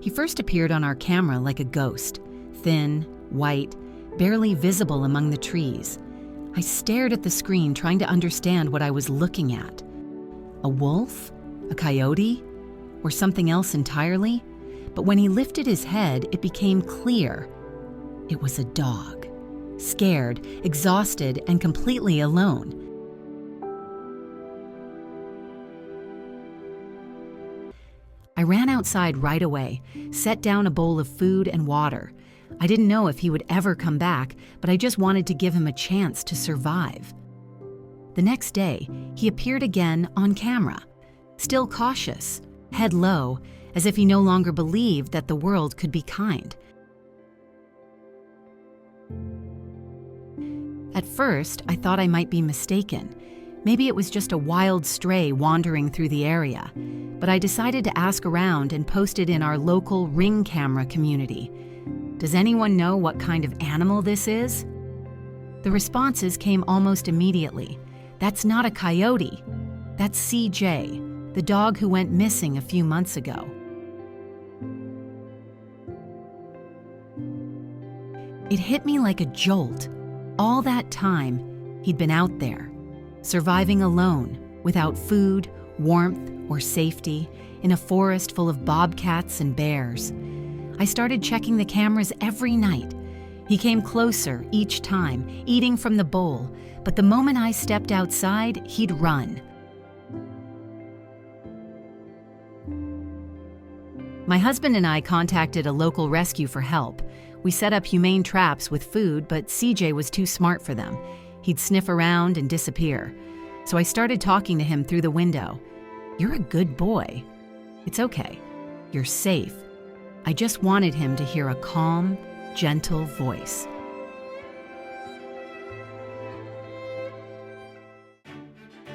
He first appeared on our camera like a ghost, thin, white, barely visible among the trees. I stared at the screen trying to understand what I was looking at. A wolf? A coyote? Or something else entirely? But when he lifted his head, it became clear. It was a dog. Scared, exhausted, and completely alone. I ran outside right away, set down a bowl of food and water. I didn't know if he would ever come back, but I just wanted to give him a chance to survive. The next day, he appeared again on camera, still cautious, head low, as if he no longer believed that the world could be kind. At first, I thought I might be mistaken. Maybe it was just a wild stray wandering through the area, but I decided to ask around and post it in our local Ring camera community. Does anyone know what kind of animal this is? The responses came almost immediately. That's not a coyote. That's CJ, the dog who went missing a few months ago. It hit me like a jolt. All that time, he'd been out there, surviving alone, without food, warmth, or safety, in a forest full of bobcats and bears. I started checking the cameras every night. He came closer each time, eating from the bowl, but the moment I stepped outside, he'd run. My husband and I contacted a local rescue for help. We set up humane traps with food, but CJ was too smart for them. He'd sniff around and disappear. So I started talking to him through the window. "You're a good boy. It's okay. You're safe." I just wanted him to hear a calm, gentle voice.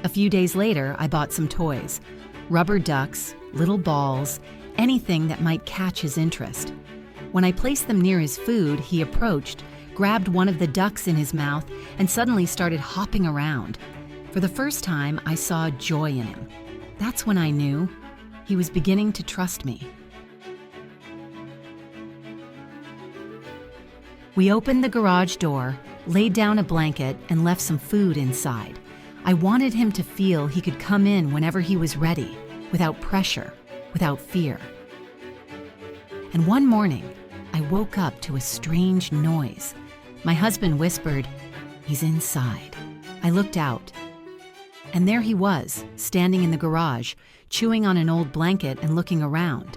A few days later, I bought some toys. Rubber ducks, little balls, anything that might catch his interest. When I placed them near his food, he approached, grabbed one of the ducks in his mouth, and suddenly started hopping around. For the first time, I saw joy in him. That's when I knew he was beginning to trust me. We opened the garage door, laid down a blanket, and left some food inside. I wanted him to feel he could come in whenever he was ready, without pressure, without fear. And one morning, I woke up to a strange noise. My husband whispered, "He's inside." I looked out, and there he was, standing in the garage, chewing on an old blanket and looking around.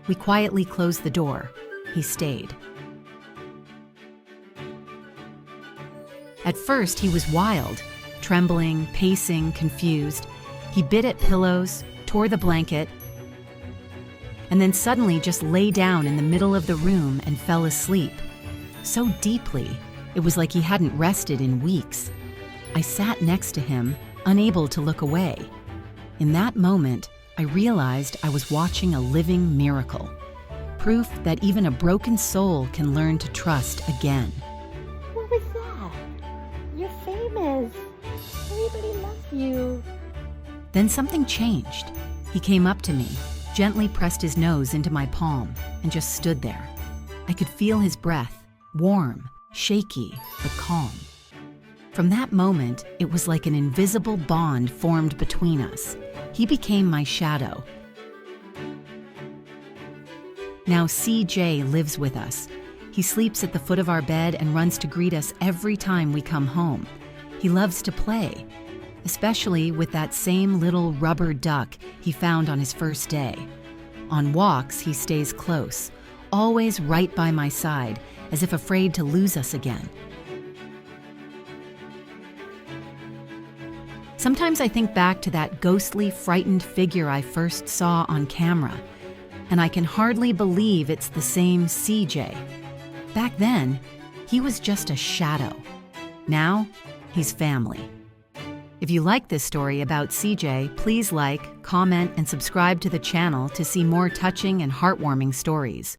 We quietly closed the door. He stayed. At first, he was wild, trembling, pacing, confused. He bit at pillows, tore the blanket, and then suddenly just lay down in the middle of the room and fell asleep. So deeply, it was like he hadn't rested in weeks. I sat next to him, unable to look away. In that moment, I realized I was watching a living miracle. Proof that even a broken soul can learn to trust again. What was that? You're famous. Everybody loves you. Then something changed. He came up to me, gently pressed his nose into my palm, and just stood there. I could feel his breath, warm, shaky, but calm. From that moment, it was like an invisible bond formed between us. He became my shadow. Now CJ lives with us. He sleeps at the foot of our bed and runs to greet us every time we come home. He loves to play, especially with that same little rubber duck he found on his first day. On walks, he stays close, always right by my side, as if afraid to lose us again. Sometimes I think back to that ghostly, frightened figure I first saw on camera, and I can hardly believe it's the same CJ. Back then, he was just a shadow. Now, he's family. If you like this story about CJ, please like, comment, and subscribe to the channel to see more touching and heartwarming stories.